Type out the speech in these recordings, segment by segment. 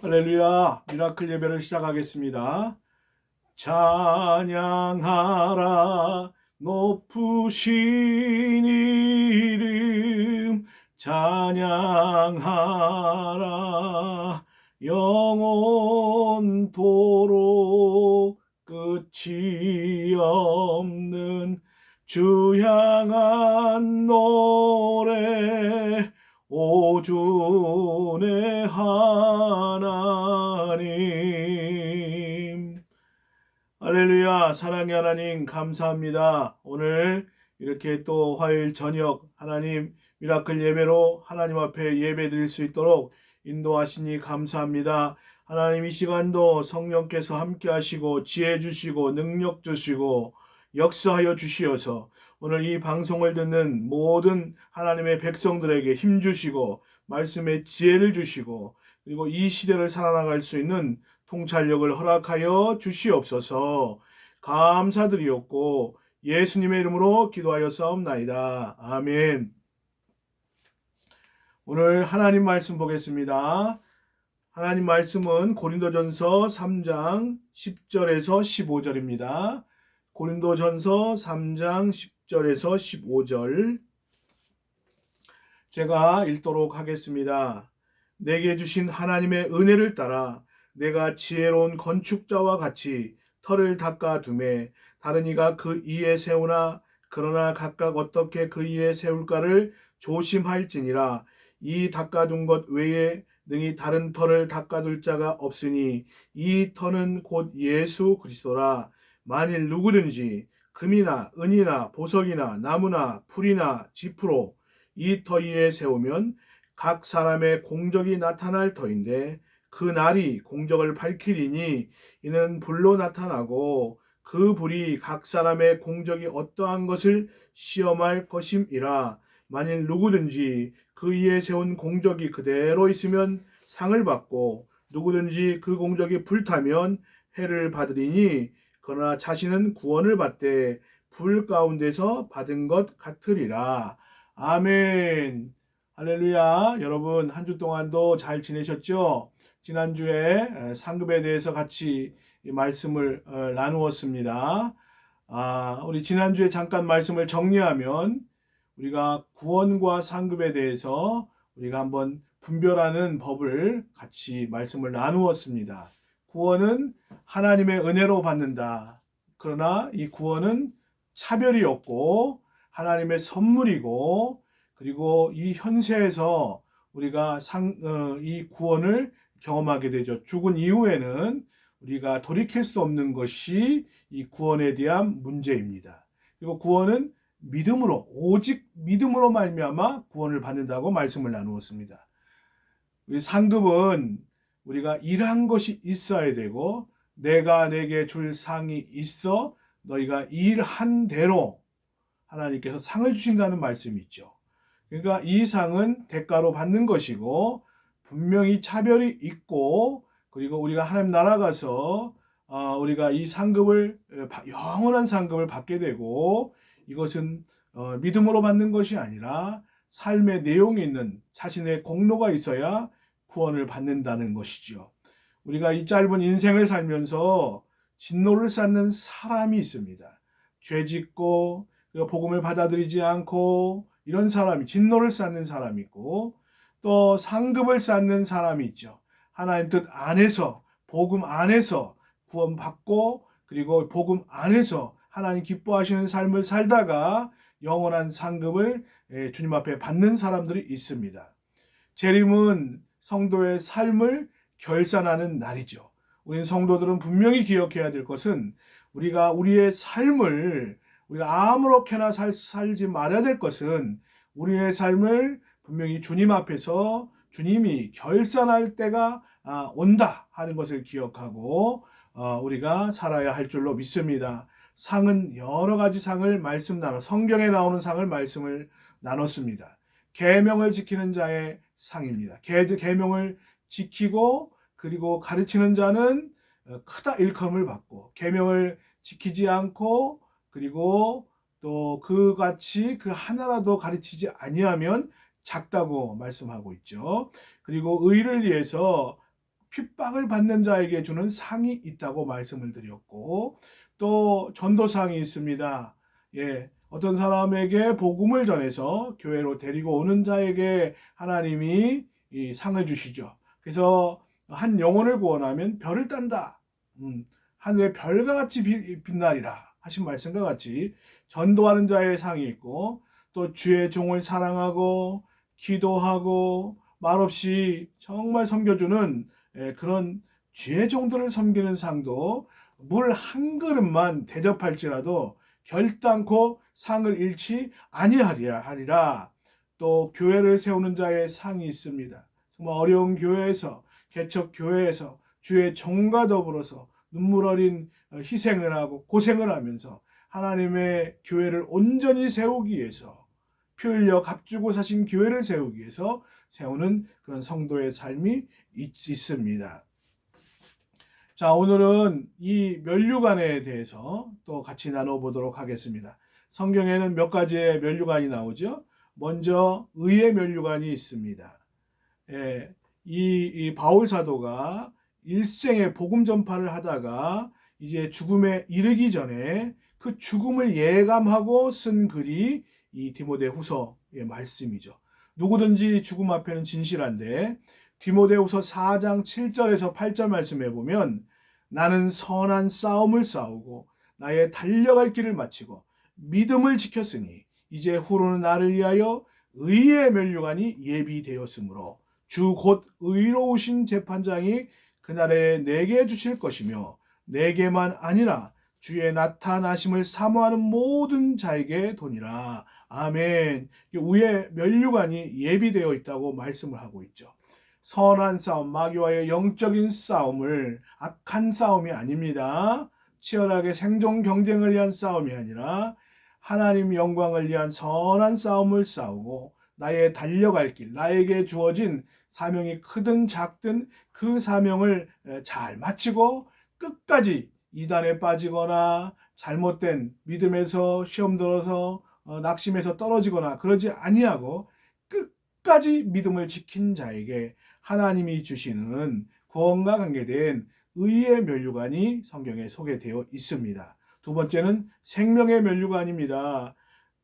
할렐루야, 미라클 예배를 시작하겠습니다. 찬양하라 높으신 이름, 찬양하라 영원토록 끝이 없는 주 향한 노래, 오존의 하나님. 할렐루야, 사랑의 하나님 감사합니다. 오늘 이렇게 또 화요일 저녁 하나님 미라클 예배로 하나님 앞에 예배 드릴 수 있도록 인도하시니 감사합니다. 하나님, 이 시간도 성령께서 함께 하시고 지혜 주시고 능력 주시고 역사하여 주시어서 오늘 이 방송을 듣는 모든 하나님의 백성들에게 힘 주시고 말씀의 지혜를 주시고, 그리고 이 시대를 살아나갈 수 있는 통찰력을 허락하여 주시옵소서. 감사드리옵고 예수님의 이름으로 기도하여 싸움나이다. 아멘. 오늘 하나님 말씀 보겠습니다. 하나님 말씀은 고린도전서 3장 10절에서 15절입니다. 고린도전서 3장 10절에서 15절 제가 읽도록 하겠습니다. 내게 주신 하나님의 은혜를 따라 내가 지혜로운 건축자와 같이 터를 닦아두매 다른 이가 그 이에 세우나 그러나 각각 어떻게 그 이에 세울까를 조심할지니라. 이 닦아둔 것 외에 능히 다른 터를 닦아둘 자가 없으니 이 터는 곧 예수 그리스도라. 만일 누구든지 금이나 은이나 보석이나 나무나 풀이나 짚으로 이 터 위에 세우면 각 사람의 공적이 나타날 터인데 그 날이 공적을 밝히리니 이는 불로 나타나고 그 불이 각 사람의 공적이 어떠한 것을 시험할 것임이라. 만일 누구든지 그 위에 세운 공적이 그대로 있으면 상을 받고 누구든지 그 공적이 불타면 해를 받으리니 그러나 자신은 구원을 받되 불 가운데서 받은 것 같으리라. 아멘. 할렐루야. 여러분, 한 주 동안도 잘 지내셨죠? 지난주에 상급에 대해서 같이 이 말씀을 나누었습니다. 우리 지난주에 잠깐 말씀을 정리하면 우리가 구원과 상급에 대해서 우리가 한번 분별하는 법을 같이 말씀을 나누었습니다. 구원은 하나님의 은혜로 받는다. 그러나 이 구원은 차별이 없고 하나님의 선물이고, 그리고 이 현세에서 우리가 이 구원을 경험하게 되죠. 죽은 이후에는 우리가 돌이킬 수 없는 것이 이 구원에 대한 문제입니다. 그리고 구원은 믿음으로, 오직 믿음으로 말미암아 구원을 받는다고 말씀을 나누었습니다. 우리 상급은 우리가 일한 것이 있어야 되고, 내가 내게 줄 상이 있어 너희가 일한 대로 하나님께서 상을 주신다는 말씀이 있죠. 그러니까 이 상은 대가로 받는 것이고 분명히 차별이 있고, 그리고 우리가 하나님 나라 가서 우리가 이 상급을, 영원한 상급을 받게 되고, 이것은 믿음으로 받는 것이 아니라 삶의 내용이 있는 자신의 공로가 있어야 구원을 받는다는 것이죠. 우리가 이 짧은 인생을 살면서 진노를 쌓는 사람이 있습니다. 죄 짓고 복음을 받아들이지 않고 이런 사람이, 진노를 쌓는 사람이 있고, 또 상급을 쌓는 사람이 있죠. 하나님 뜻 안에서, 복음 안에서 구원받고, 그리고 복음 안에서 하나님 기뻐하시는 삶을 살다가 영원한 상급을 주님 앞에 받는 사람들이 있습니다. 재림은 성도의 삶을 결산하는 날이죠. 우리 성도들은 분명히 기억해야 될 것은, 우리가 우리의 삶을, 우리가 아무렇게나 살지 말아야 될 것은, 우리의 삶을 분명히 주님 앞에서 주님이 결산할 때가 온다 하는 것을 기억하고 우리가 살아야 할 줄로 믿습니다. 상은 여러 가지 상을 성경에 나오는 상을 말씀을 나눴습니다. 계명을 지키는 자의 상입니다. 계명을 지키고 그리고 가르치는 자는 크다 일컬음을 받고, 계명을 지키지 않고 그리고 또 그같이 그 하나라도 가르치지 아니하면 작다고 말씀하고 있죠. 그리고 의를 위해서 핍박을 받는 자에게 주는 상이 있다고 말씀을 드렸고, 또 전도상이 있습니다. 예, 어떤 사람에게 복음을 전해서 교회로 데리고 오는 자에게 하나님이 이 상을 주시죠. 그래서 한 영혼을 구원하면 별을 딴다. 하늘의 별과 같이 빛나리라 하신 말씀과 같이 전도하는 자의 상이 있고, 또 주의 종을 사랑하고 기도하고 말없이 정말 섬겨주는 그런 주의 종들을 섬기는 상도 물 한 그릇만 대접할지라도 결단코 상을 잃지 아니하리라. 또 교회를 세우는 자의 상이 있습니다. 정말 어려운 교회에서, 개척 교회에서 주의 종과 더불어서 눈물 어린 희생을 하고 고생을 하면서 하나님의 교회를 온전히 세우기 위해서, 피 흘려 값주고 사신 교회를 세우기 위해서 세우는 그런 성도의 삶이 있습니다. 자, 오늘은 이 면류관에 대해서 또 같이 나눠보도록 하겠습니다. 성경에는 몇 가지의 면류관이 나오죠. 먼저 의의 면류관이 있습니다. 이 바울 사도가 일생의 복음 전파를 하다가 이제 죽음에 이르기 전에 그 죽음을 예감하고 쓴 글이 이 디모데후서의 말씀이죠. 누구든지 죽음 앞에는 진실한데, 디모데후서 4장 7절에서 8절 말씀해 보면, 나는 선한 싸움을 싸우고 나의 달려갈 길을 마치고 믿음을 지켰으니 이제 후로는 나를 위하여 의의 면류관이 예비되었으므로 주 곧 의로우신 재판장이 그날에 내게 주실 것이며, 내게만 아니라 주의 나타나심을 사모하는 모든 자에게 도니라. 아멘. 위에 면류관이 예비되어 있다고 말씀을 하고 있죠. 선한 싸움, 마귀와의 영적인 싸움을, 악한 싸움이 아닙니다. 치열하게 생존 경쟁을 위한 싸움이 아니라 하나님 영광을 위한 선한 싸움을 싸우고 나의 달려갈 길, 나에게 주어진 사명이 크든 작든 그 사명을 잘 마치고 끝까지 이단에 빠지거나 잘못된 믿음에서 시험 들어서 낙심해서 떨어지거나 그러지 아니하고 끝까지 믿음을 지킨 자에게 하나님이 주시는 구원과 관계된 의의 면류관이 성경에 소개되어 있습니다. 두 번째는 생명의 면류관입니다.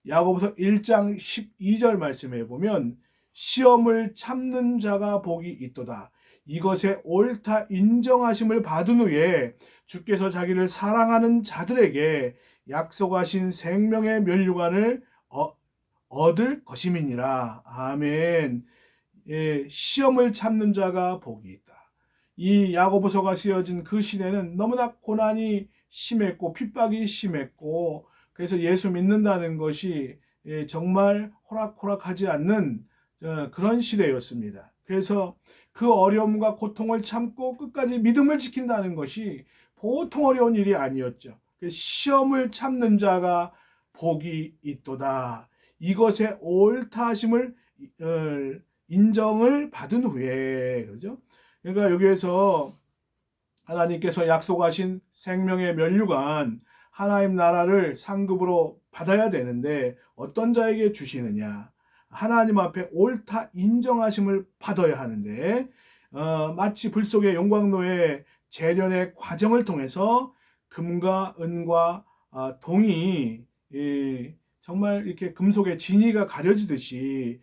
야고보서 1장 12절 말씀해 보면, 시험을 참는 자가 복이 있도다. 이것에 옳다 인정하심을 받은 후에 주께서 자기를 사랑하는 자들에게 약속하신 생명의 면류관을 얻을 것임이니라. 아멘. 시험을 참는 자가 복이 있다. 이 야고보서가 쓰여진 그 시대는 너무나 고난이 심했고 핍박이 심했고, 그래서 예수 믿는다는 것이 정말 호락호락하지 않는 그런 시대였습니다. 그래서 그 어려움과 고통을 참고 끝까지 믿음을 지킨다는 것이 보통 어려운 일이 아니었죠. 시험을 참는 자가 복이 있도다. 이것에 옳다 하심을 인정을 받은 후에, 그죠? 그러니까 여기에서 하나님께서 약속하신 생명의 면류관, 하나님 나라를 상급으로 받아야 되는데 어떤 자에게 주시느냐? 하나님 앞에 옳다 인정하심을 받아야 하는데, 마치 불 속의 용광로의 재련의 과정을 통해서 금과 은과 동이 정말 이렇게 금속의 진이가 가려지듯이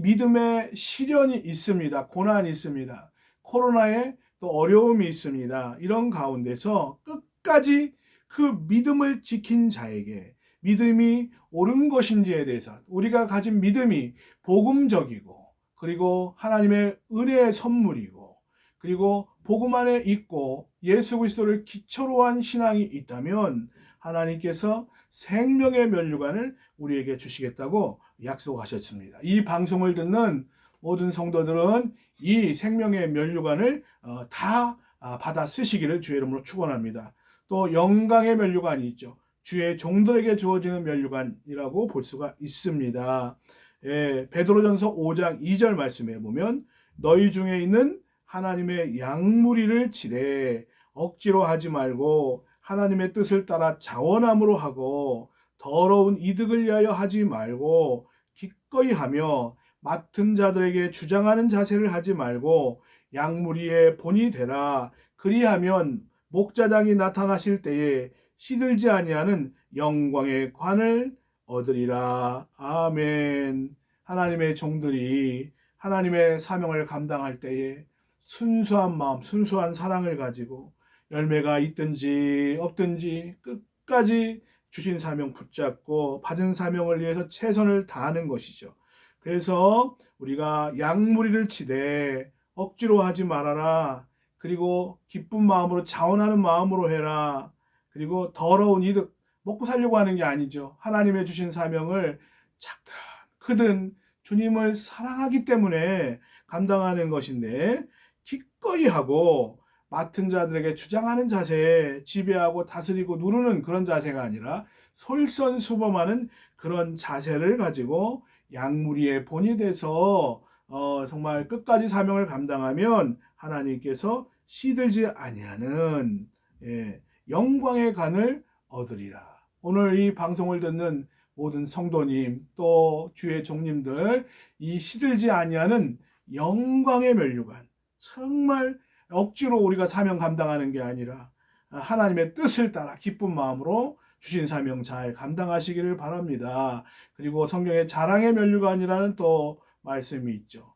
믿음의 시련이 있습니다. 고난이 있습니다. 코로나에 또 어려움이 있습니다. 이런 가운데서 끝까지 그 믿음을 지킨 자에게, 믿음이 옳은 것인지에 대해서, 우리가 가진 믿음이 복음적이고, 그리고 하나님의 은혜의 선물이고, 그리고 복음 안에 있고 예수 그리스도를 기초로 한 신앙이 있다면 하나님께서 생명의 면류관을 우리에게 주시겠다고 약속하셨습니다. 이 방송을 듣는 모든 성도들은 이 생명의 면류관을 다 받아 쓰시기를 주의 이름으로 축원합니다. 또 영광의 면류관이 있죠. 주의 종들에게 주어지는 면류관이라고 볼 수가 있습니다. 베드로전서 5장 2절 말씀에 보면, 너희 중에 있는 하나님의 양무리를 치되 억지로 하지 말고 하나님의 뜻을 따라 자원함으로 하고 더러운 이득을 위하여 하지 말고 기꺼이 하며 맡은 자들에게 주장하는 자세를 하지 말고 양무리의 본이 되라. 그리하면 목자장이 나타나실 때에 시들지 아니하는 영광의 관을 얻으리라. 아멘. 하나님의 종들이 하나님의 사명을 감당할 때에 순수한 마음, 순수한 사랑을 가지고 열매가 있든지 없든지 끝까지 주신 사명 붙잡고 받은 사명을 위해서 최선을 다하는 것이죠. 그래서 우리가 양무리를 치되 억지로 하지 말아라. 그리고 기쁜 마음으로 자원하는 마음으로 해라. 그리고 더러운 이득 먹고 살려고 하는 게 아니죠. 하나님의 주신 사명을 작든 크든 주님을 사랑하기 때문에 감당하는 것인데 기꺼이 하고 맡은 자들에게 주장하는 자세, 지배하고 다스리고 누르는 그런 자세가 아니라 솔선수범하는 그런 자세를 가지고 양무리의 본이 돼서 정말 끝까지 사명을 감당하면 하나님께서 시들지 아니하는 영광의 간을 얻으리라. 오늘 이 방송을 듣는 모든 성도님 또 주의 종님들, 이 시들지 아니하는 영광의 면류관, 정말 억지로 우리가 사명 감당하는 게 아니라 하나님의 뜻을 따라 기쁜 마음으로 주신 사명 잘 감당하시기를 바랍니다. 그리고 성경에 자랑의 면류관이라는 또 말씀이 있죠.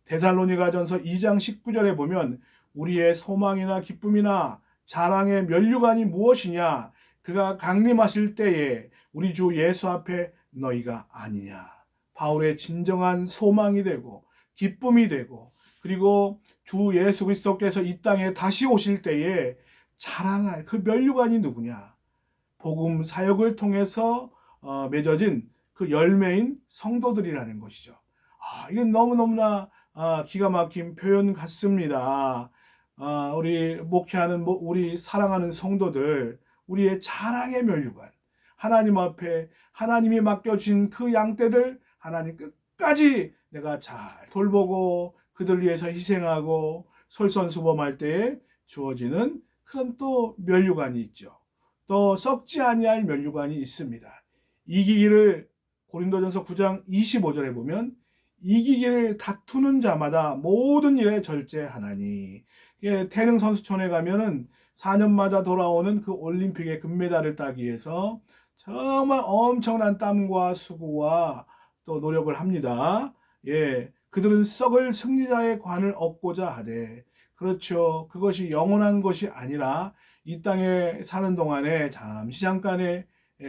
데살로니가전서 2장 19절에 보면 우리의 소망이나 기쁨이나 자랑의 면류관이 무엇이냐? 그가 강림하실 때에 우리 주 예수 앞에 너희가 아니냐. 바울의 진정한 소망이 되고 기쁨이 되고, 그리고 주 예수 그리스도께서 이 땅에 다시 오실 때에 자랑할 그 면류관이 누구냐? 복음 사역을 통해서 맺어진 그 열매인 성도들이라는 것이죠. 이건 너무너무나 기가 막힌 표현 같습니다. 우리 목회하는 우리 사랑하는 성도들, 우리의 자랑의 면류관, 하나님 앞에 하나님이 맡겨주신 그 양떼들 하나님 끝까지 내가 잘 돌보고 그들 위해서 희생하고 솔선수범할 때에 주어지는 그런 또 면류관이 있죠. 또 썩지 아니할 면류관이 있습니다. 이기기를 고린도전서 9장 25절에 보면 이기기를 다투는 자마다 모든 일에 절제하나니. 태릉 선수촌에 가면은 4년마다 돌아오는 그 올림픽의 금메달을 따기 위해서 정말 엄청난 땀과 수고와 또 노력을 합니다. 그들은 썩을 승리자의 관을 얻고자 하되, 그렇죠. 그것이 영원한 것이 아니라 이 땅에 사는 동안에 잠깐의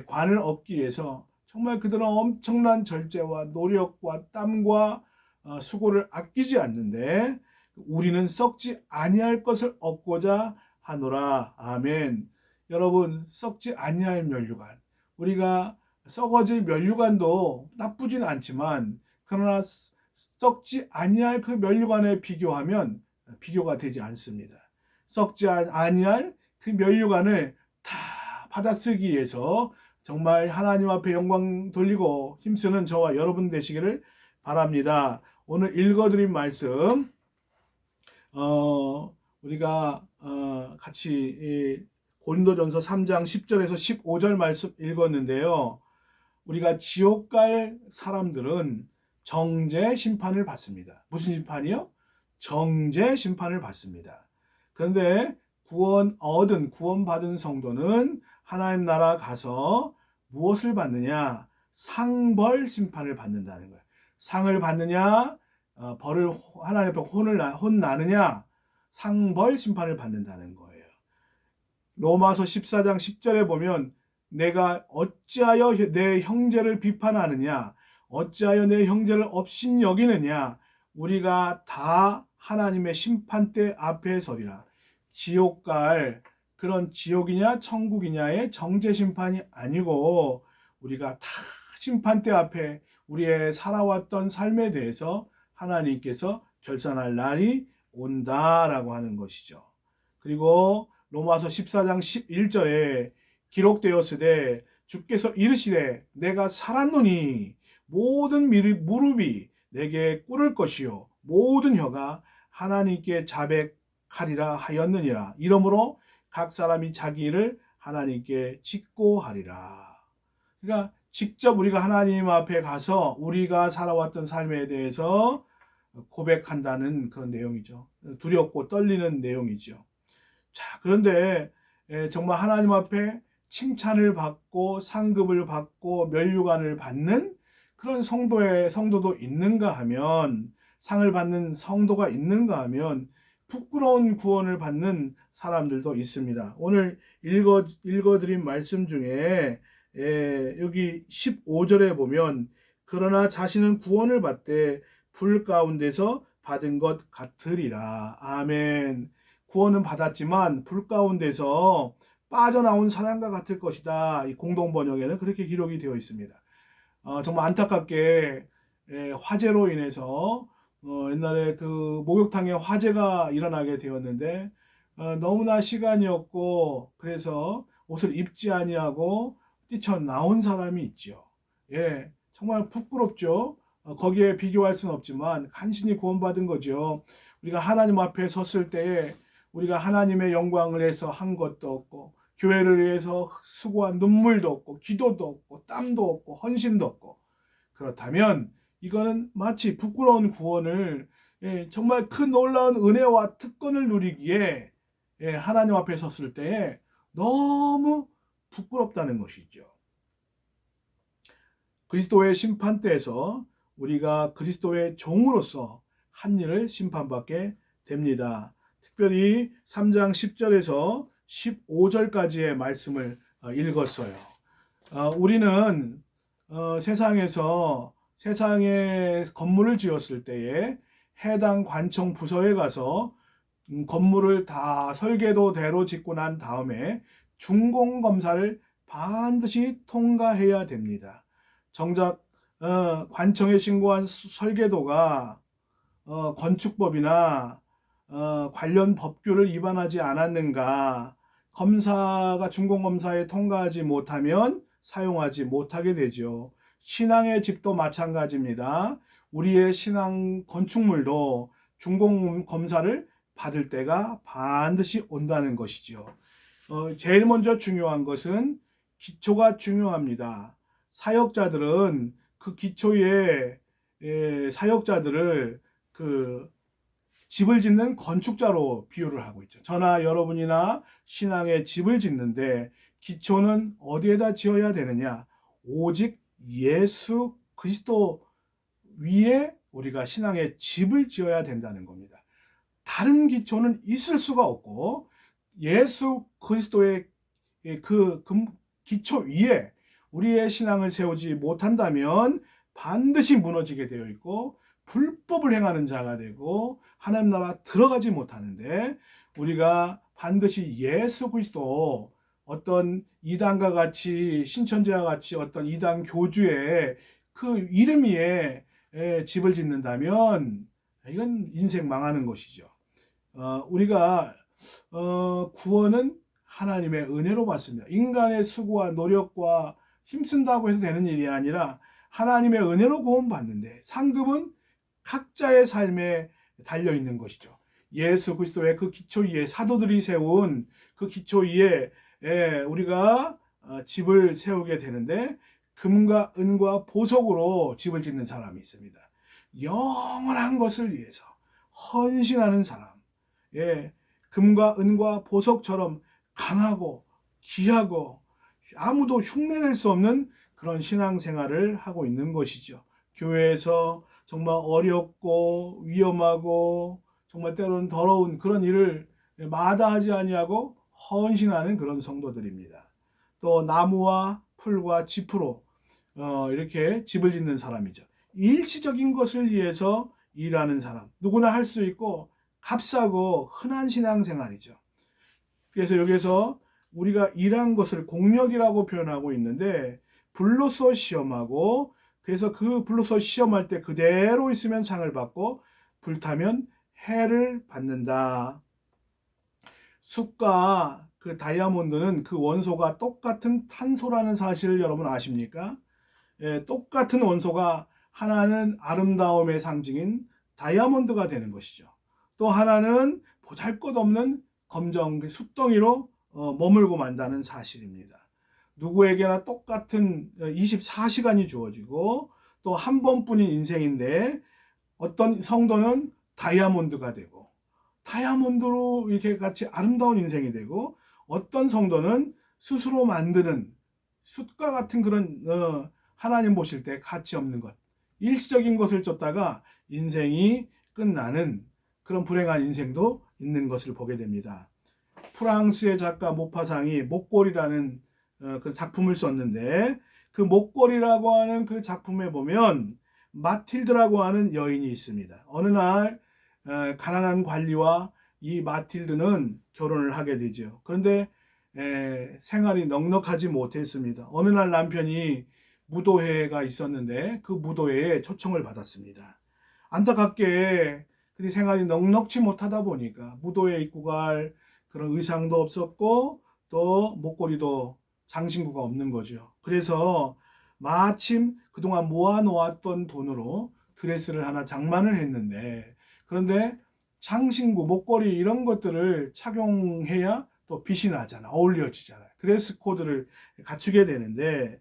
관을 얻기 위해서 정말 그들은 엄청난 절제와 노력과 땀과 수고를 아끼지 않는데 우리는 썩지 아니할 것을 얻고자 하노라. 아멘. 여러분, 썩지 아니할 면류관, 우리가 썩어질 면류관도 나쁘진 않지만 그러나 썩지 아니할 그 면류관에 비교하면 비교가 되지 않습니다. 썩지 아니할 그 면류관을 다 받아쓰기 위해서 정말 하나님 앞에 영광 돌리고 힘쓰는 저와 여러분 되시기를 바랍니다. 오늘 읽어드린 말씀 우리가 같이 고린도전서 3장 10절에서 15절 말씀 읽었는데요. 우리가 지옥 갈 사람들은 정죄 심판을 받습니다. 무슨 심판이요? 정죄 심판을 받습니다. 그런데 구원받은 성도는 하나님 나라 가서 무엇을 받느냐? 상벌 심판을 받는다는 거예요. 상을 받느냐? 벌을 하나님 앞에 혼나느냐? 상벌 심판을 받는다는 거예요. 로마서 14장 10절에 보면 내가 어찌하여 내 형제를 비판하느냐? 어찌하여 내 형제를 업신여기느냐? 우리가 다 하나님의 심판대 앞에 서리라. 지옥 갈 그런 지옥이냐 천국이냐의 정죄 심판이 아니고 우리가 다 심판대 앞에 우리의 살아왔던 삶에 대해서 하나님께서 결산할 날이 온다라고 하는 것이죠. 그리고 로마서 14장 11절에 기록되었으되 주께서 이르시되 내가 살았노니 모든 무릎이 내게 꿇을 것이요 모든 혀가 하나님께 자백하리라 하였느니라. 이러므로 각 사람이 자기 일을 하나님께 직고하리라. 그러니까 직접 우리가 하나님 앞에 가서 우리가 살아왔던 삶에 대해서 고백한다는 그런 내용이죠. 두렵고 떨리는 내용이죠. 자, 그런데 정말 하나님 앞에 칭찬을 받고 상급을 받고 면류관을 받는 그런 성도도 있는가 하면, 상을 받는 성도가 있는가 하면 부끄러운 구원을 받는 사람들도 있습니다. 오늘 읽어드린 말씀 중에 여기 15절에 보면, 그러나 자신은 구원을 받되 불 가운데서 받은 것 같으리라. 아멘. 구원은 받았지만 불 가운데서 빠져나온 사람과 같을 것이다. 이 공동 번역에는 그렇게 기록이 되어 있습니다. 정말 안타깝게 화재로 인해서 옛날에 그 목욕탕에 화재가 일어나게 되었는데, 너무나 시간이 없고 그래서 옷을 입지 아니하고 뛰쳐나온 사람이 있죠. 예, 정말 부끄럽죠. 거기에 비교할 수는 없지만 간신히 구원받은 거죠. 우리가 하나님 앞에 섰을 때에 우리가 하나님의 영광을 위해서 한 것도 없고, 교회를 위해서 수고한 눈물도 없고, 기도도 없고, 땀도 없고, 헌신도 없고, 그렇다면 이거는 마치 부끄러운 구원을, 정말 그 놀라운 은혜와 특권을 누리기에 하나님 앞에 섰을 때에 너무 부끄럽다는 것이죠. 그리스도의 심판대에서 우리가 그리스도의 종으로서 한 일을 심판받게 됩니다. 특별히 3장 10절에서 15절까지의 말씀을 읽었어요. 우리는 세상에 건물을 지었을 때에 해당 관청 부서에 가서 건물을 다 설계도대로 짓고 난 다음에 준공검사를 반드시 통과해야 됩니다. 정작 관청에 신고한 설계도가 건축법이나 관련 법규를 위반하지 않았는가, 준공검사에 통과하지 못하면 사용하지 못하게 되죠. 신앙의 집도 마찬가지입니다. 우리의 신앙 건축물도 준공검사를 받을 때가 반드시 온다는 것이죠. 제일 먼저 중요한 것은 기초가 중요합니다. 사역자들은 그 기초에 사역자들을 그 집을 짓는 건축자로 비유를 하고 있죠. 저나 여러분이나 신앙의 집을 짓는데 기초는 어디에다 지어야 되느냐? 오직 예수 그리스도 위에 우리가 신앙의 집을 지어야 된다는 겁니다. 다른 기초는 있을 수가 없고, 예수 그리스도의 그 기초 위에 우리의 신앙을 세우지 못한다면 반드시 무너지게 되어 있고, 불법을 행하는 자가 되고 하나님 나라 들어가지 못하는데, 우리가 반드시 예수 그리스도, 어떤 이단과 같이, 신천지와 같이 어떤 이단 교주의 그 이름 위에 집을 짓는다면 이건 인생 망하는 것이죠. 우리가 구원은 하나님의 은혜로 받습니다. 인간의 수고와 노력과 힘쓴다고 해서 되는 일이 아니라 하나님의 은혜로 구원받는데, 상급은 각자의 삶에 달려 있는 것이죠. 예수 그리스도의 그 기초 위에, 사도들이 세운 그 기초 위에 우리가 집을 세우게 되는데, 금과 은과 보석으로 집을 짓는 사람이 있습니다. 영원한 것을 위해서 헌신하는 사람. 금과 은과 보석처럼 강하고 귀하고 아무도 흉내낼 수 없는 그런 신앙생활을 하고 있는 것이죠. 교회에서 정말 어렵고 위험하고 정말 때로는 더러운 그런 일을 마다하지 아니하고 헌신하는 그런 성도들입니다. 또 나무와 풀과 짚으로 이렇게 집을 짓는 사람이죠. 일시적인 것을 위해서 일하는 사람, 누구나 할 수 있고 값싸고 흔한 신앙생활이죠. 그래서 여기서 우리가 일한 것을 공력이라고 표현하고 있는데, 불로서 시험하고, 그래서 그 불로서 시험할 때 그대로 있으면 상을 받고 불타면 해를 받는다. 숯과 그 다이아몬드는 그 원소가 똑같은 탄소라는 사실을 여러분 아십니까? 똑같은 원소가 하나는 아름다움의 상징인 다이아몬드가 되는 것이죠. 또 하나는 보잘것없는 검정 숯덩이로 머물고 만다는 사실입니다. 누구에게나 똑같은 24시간이 주어지고 또 한 번뿐인 인생인데, 어떤 성도는 다이아몬드가 되고 다이아몬드로 이렇게 같이 아름다운 인생이 되고 어떤 성도는 스스로 만드는 숯과 같은 그런 하나님 보실 때 가치 없는 것, 일시적인 것을 쫓다가 인생이 끝나는 그런 불행한 인생도 있는 것을 보게 됩니다. 프랑스의 작가 모파상이 목걸이라는 그 작품을 썼는데 그 목걸이라고 하는 그 작품에 보면 마틸드라고 하는 여인이 있습니다. 어느 날 가난한 관리와 이 마틸드는 결혼을 하게 되죠. 그런데 생활이 넉넉하지 못했습니다. 어느 날 남편이 무도회가 있었는데 그 무도회에 초청을 받았습니다. 안타깝게 근데 생활이 넉넉지 못하다 보니까 무도회에 입고 갈 그런 의상도 없었고 또 목걸이도 장신구가 없는 거죠. 그래서 마침 그동안 모아놓았던 돈으로 드레스를 하나 장만을 했는데 그런데 장신구, 목걸이 이런 것들을 착용해야 또 빛이 나잖아. 어울려지잖아요. 드레스 코드를 갖추게 되는데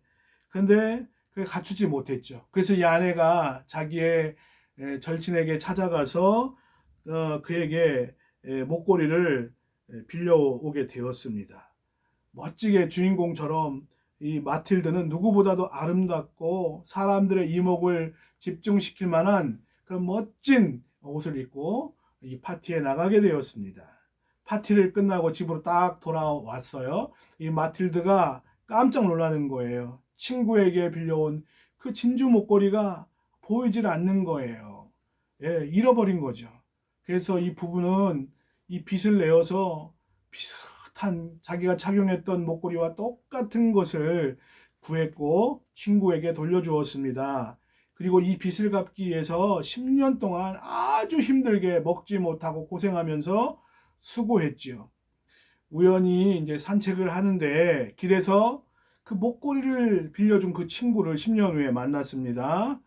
근데 그걸 갖추지 못했죠. 그래서 이 아내가 자기의 절친에게 찾아가서 그에게 목걸이를 빌려오게 되었습니다. 멋지게 주인공처럼 이 마틸드는 누구보다도 아름답고 사람들의 이목을 집중시킬 만한 그런 멋진 옷을 입고 이 파티에 나가게 되었습니다. 파티를 끝나고 집으로 딱 돌아왔어요. 이 마틸드가 깜짝 놀라는 거예요. 친구에게 빌려온 그 진주 목걸이가 보이질 않는 거예요. 예, 잃어버린 거죠. 그래서 이 부부는 이 빚을 내어서 비슷한 자기가 착용했던 목걸이와 똑같은 것을 구했고 친구에게 돌려주었습니다. 그리고 이 빚을 갚기 위해서 10년 동안 아주 힘들게 먹지 못하고 고생하면서 수고했지요. 우연히 이제 산책을 하는데 길에서 그 목걸이를 빌려준 그 친구를 10년 후에 만났습니다.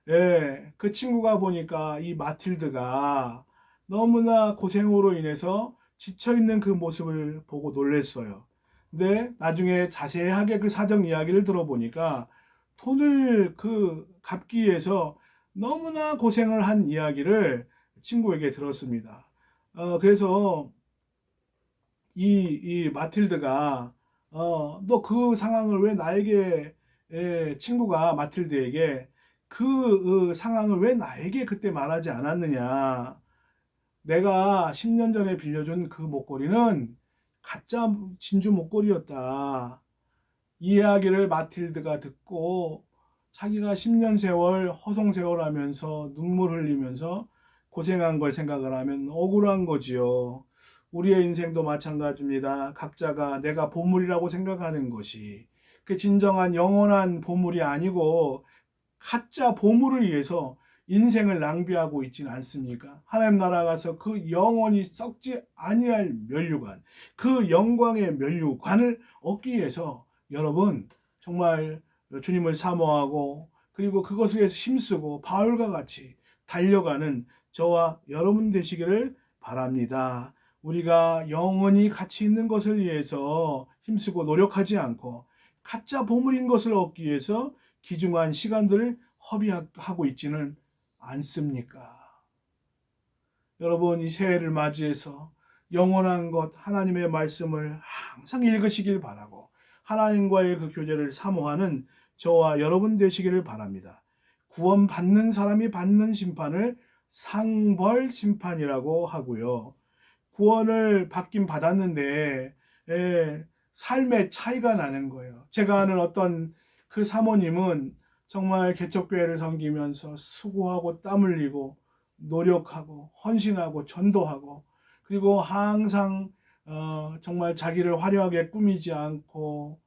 예, 그 친구가 보니까 이 마틸드가 너무나 고생으로 인해서 지쳐있는 그 모습을 보고 놀랐어요. 근데 나중에 자세하게 그 사정 이야기를 들어보니까 돈을 그 갚기 위해서 너무나 고생을 한 이야기를 친구에게 들었습니다. 그래서 이 마틸드가 너 그 상황을 왜 나에게 친구가 마틸드에게 그 상황을 왜 나에게 그때 말하지 않았느냐. 내가 10년 전에 빌려준 그 목걸이는 가짜 진주 목걸이였다. 이 이야기를 마틸드가 듣고 자기가 10년 세월 허송세월 하면서 눈물 흘리면서 고생한 걸 생각을 하면 억울한 거지요. 우리의 인생도 마찬가지입니다. 각자가 내가 보물이라고 생각하는 것이 그 진정한 영원한 보물이 아니고 가짜 보물을 위해서 인생을 낭비하고 있지는 않습니까? 하나님 나라 가서 그 영원히 썩지 아니할 면류관, 그 영광의 면류관을 얻기 위해서 여러분 정말 주님을 사모하고 그리고 그것을 위해서 힘쓰고 바울과 같이 달려가는 저와 여러분 되시기를 바랍니다. 우리가 영원히 가치 있는 것을 위해서 힘쓰고 노력하지 않고 가짜 보물인 것을 얻기 위해서 귀중한 시간들을 허비하고 있지는 않습니까? 여러분 이 새해를 맞이해서 영원한 것 하나님의 말씀을 항상 읽으시길 바라고 하나님과의 그 교제를 사모하는 저와 여러분 되시기를 바랍니다. 구원받는 사람이 받는 심판을 상벌 심판이라고 하고요. 구원을 받긴 받았는데 삶의 차이가 나는 거예요. 제가 아는 어떤 그 사모님은 정말 개척교회를 섬기면서 수고하고 땀 흘리고 노력하고 헌신하고 전도하고 그리고 항상 정말 자기를 화려하게 꾸미지 않고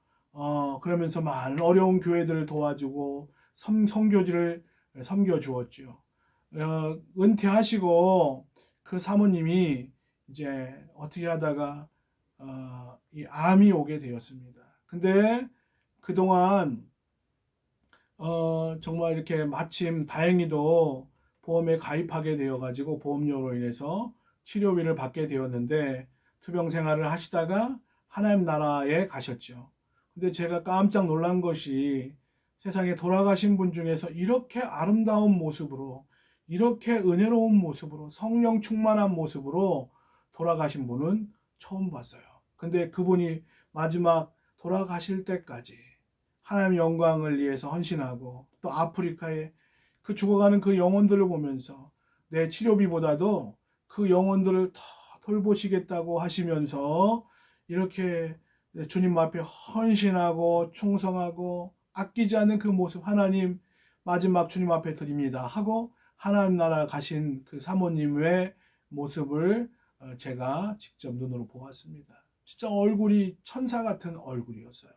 그러면서 많은 어려운 교회들을 도와주고 선교지를 섬겨 주었죠. 은퇴하시고 그 사모님이 이제 어떻게 하다가 이 암이 오게 되었습니다. 근데 그동안 정말 이렇게 마침 다행히도 보험에 가입하게 되어가지고 보험료로 인해서 치료비를 받게 되었는데 투병 생활을 하시다가 하나님 나라에 가셨죠. 근데 제가 깜짝 놀란 것이 세상에 돌아가신 분 중에서 이렇게 아름다운 모습으로 이렇게 은혜로운 모습으로 성령 충만한 모습으로 돌아가신 분은 처음 봤어요. 근데 그분이 마지막 돌아가실 때까지 하나님의 영광을 위해서 헌신하고 또 아프리카에 그 죽어가는 그 영혼들을 보면서 내 치료비보다도 그 영혼들을 더 돌보시겠다고 하시면서 이렇게 주님 앞에 헌신하고 충성하고 아끼지 않는 그 모습, 하나님 마지막 주님 앞에 드립니다 하고 하나님 나라 가신 그 사모님의 모습을 제가 직접 눈으로 보았습니다. 진짜 얼굴이 천사 같은 얼굴이었어요.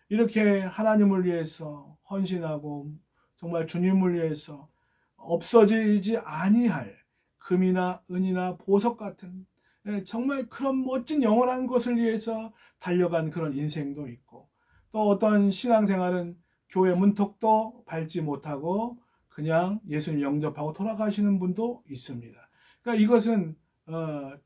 이렇게 하나님을 위해서 헌신하고 정말 주님을 위해서 없어지지 아니할 금이나 은이나 보석 같은 정말 그런 멋진 영원한 것을 위해서 달려간 그런 인생도 있고, 또 어떤 신앙생활은 교회 문턱도 밟지 못하고 그냥 예수님 영접하고 돌아가시는 분도 있습니다. 그러니까 이것은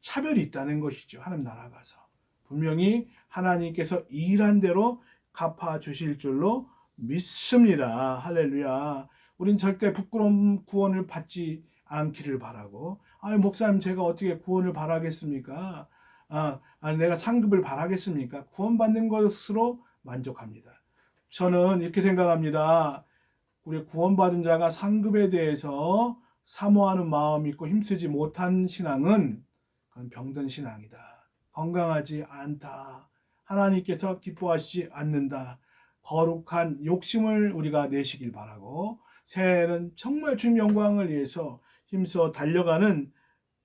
차별이 있다는 것이죠. 하나님 나라 가서 분명히 하나님께서 일한 대로 갚아주실 줄로 믿습니다. 할렐루야. 우린 절대 부끄러운 구원을 받지 않기를 바라고, 목사님 제가 어떻게 구원을 바라겠습니까? 내가 상급을 바라겠습니까? 구원받는 것으로 만족합니다. 저는 이렇게 생각합니다. 우리 구원받은 자가 상급에 대해서 사모하는 마음이 있고 힘쓰지 못한 신앙은 그건 병든 신앙이다. 건강하지 않다. 하나님께서 기뻐하시지 않는다. 거룩한 욕심을 우리가 내시길 바라고, 새해에는 정말 주님 영광을 위해서 힘써 달려가는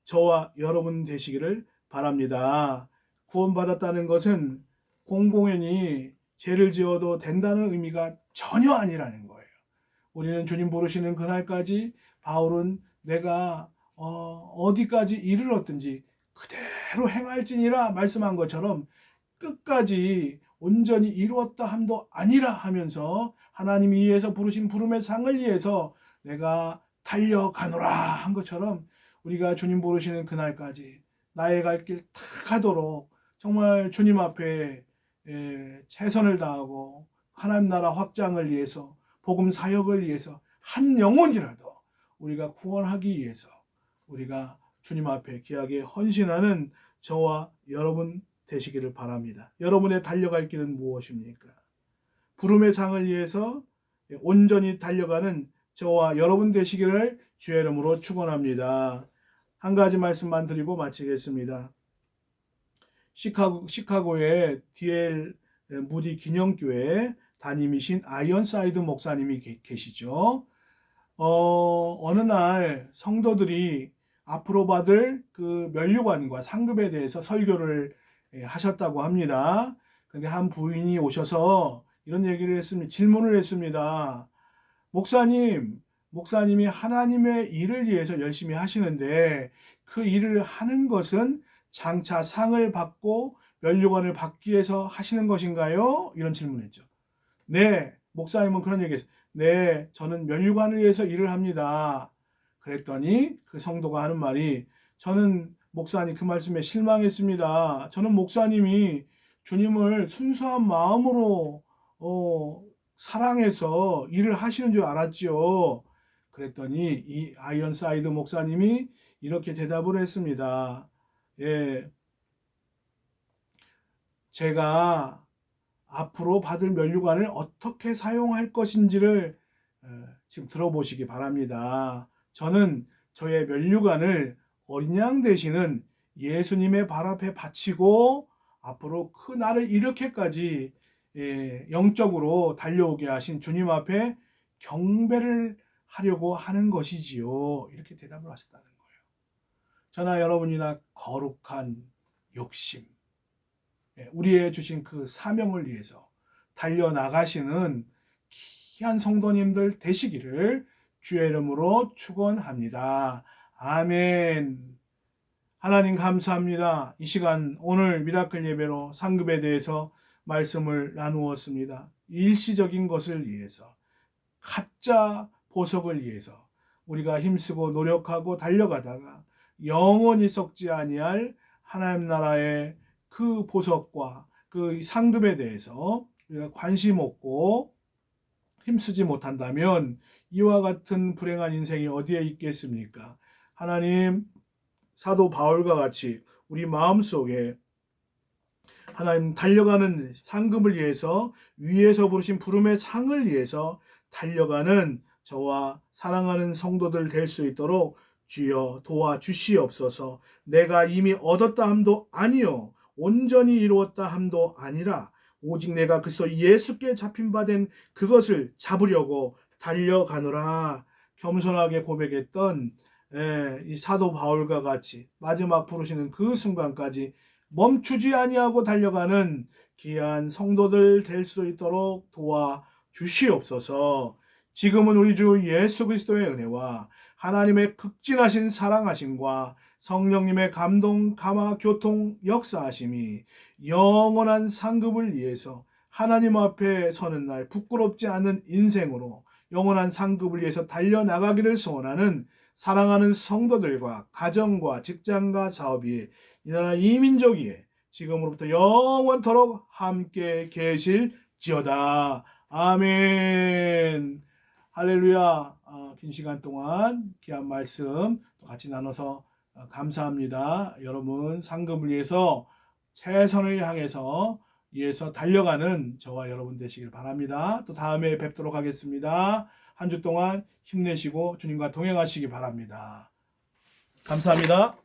저와 여러분 되시기를 바랍니다. 구원받았다는 것은 공공연히 죄를 지어도 된다는 의미가 전혀 아니라는 거예요. 우리는 주님 부르시는 그날까지 바울은 내가 어디까지 이르렀든지 그대로 행할지니라 말씀한 것처럼 끝까지 온전히 이루었다 함도 아니라 하면서 하나님이 위해서 부르신 부름의 상을 위해서 내가 달려가노라 한 것처럼 우리가 주님 부르시는 그날까지 나의 갈 길 다 가도록 정말 주님 앞에 최선을 다하고 하나님 나라 확장을 위해서 복음 사역을 위해서 한 영혼이라도 우리가 구원하기 위해서 우리가 주님 앞에 귀하게 헌신하는 저와 여러분 되시기를 바랍니다. 여러분의 달려갈 길은 무엇입니까? 부름의 상을 위해서 온전히 달려가는 저와 여러분 되시기를 주의 이름으로 축원합니다. 한 가지 말씀만 드리고 마치겠습니다. 시카고의 D.L. 무디 기념교회 담임이신 아이언사이드 목사님이 계시죠. 어느 날 성도들이 앞으로 받을 그 면류관과 상급에 대해서 설교를 하셨다고 합니다. 근데 한 부인이 오셔서 이런 얘기를 했습니다. 질문을 했습니다. 목사님이 하나님의 일을 위해서 열심히 하시는데 그 일을 하는 것은 장차 상을 받고 면류관을 받기 위해서 하시는 것인가요? 이런 질문을 했죠. 네, 목사님은 그런 얘기했어요. 네, 저는 면류관을 위해서 일을 합니다. 그랬더니 그 성도가 하는 말이, 저는 목사님 그 말씀에 실망했습니다. 저는 목사님이 주님을 순수한 마음으로 사랑해서 일을 하시는 줄 알았지요. 그랬더니 이 아이언사이드 목사님이 이렇게 대답을 했습니다. 예, 제가 앞으로 받을 면류관을 어떻게 사용할 것인지를 지금 들어보시기 바랍니다. 저는 저의 면류관을 어린 양 되시는 예수님의 발 앞에 바치고 앞으로 그 나를 이렇게까지 영적으로 달려오게 하신 주님 앞에 경배를 하려고 하는 것이지요. 이렇게 대답을 하셨다는 거예요. 저나 여러분이나 거룩한 욕심, 우리의 주신 그 사명을 위해서 달려나가시는 귀한 성도님들 되시기를 주의 이름으로 축원합니다. 아멘. 하나님 감사합니다. 이 시간 오늘 미라클 예배로 상급에 대해서 말씀을 나누었습니다. 일시적인 것을 위해서, 가짜 보석을 위해서 우리가 힘쓰고 노력하고 달려가다가 영원히 썩지 아니할 하나님 나라의 그 보석과 그 상급에 대해서 우리가 관심 없고 힘쓰지 못한다면 이와 같은 불행한 인생이 어디에 있겠습니까? 하나님, 사도 바울과 같이 우리 마음속에 하나님 달려가는 상급을 위해서, 위에서 부르신 부름의 상을 위해서 달려가는 저와 사랑하는 성도들 될 수 있도록 주여 도와주시옵소서. 내가 이미 얻었다 함도 아니요 온전히 이루었다 함도 아니라 오직 내가 그리스도 예수께 잡힌 바 된 그것을 잡으려고 달려가노라. 겸손하게 고백했던 이 사도 바울과 같이 마지막 부르시는 그 순간까지 멈추지 아니하고 달려가는 귀한 성도들 될 수 있도록 도와 주시옵소서. 지금은 우리 주 예수 그리스도의 은혜와 하나님의 극진하신 사랑하심과 성령님의 감동, 감화, 교통, 역사하심이 영원한 상급을 위해서 하나님 앞에 서는 날 부끄럽지 않은 인생으로 영원한 상급을 위해서 달려나가기를 소원하는 사랑하는 성도들과 가정과 직장과 사업 위에 이 나라 이민족 위에 지금으로부터 영원토록 함께 계실지어다. 아멘. 할렐루야. 긴 시간 동안 귀한 말씀 같이 나눠서 감사합니다. 여러분 상급을 위해서 최선을 향해서 달려가는 저와 여러분 되시길 바랍니다. 또 다음에 뵙도록 하겠습니다. 한 주 동안 힘내시고 주님과 동행하시기 바랍니다. 감사합니다.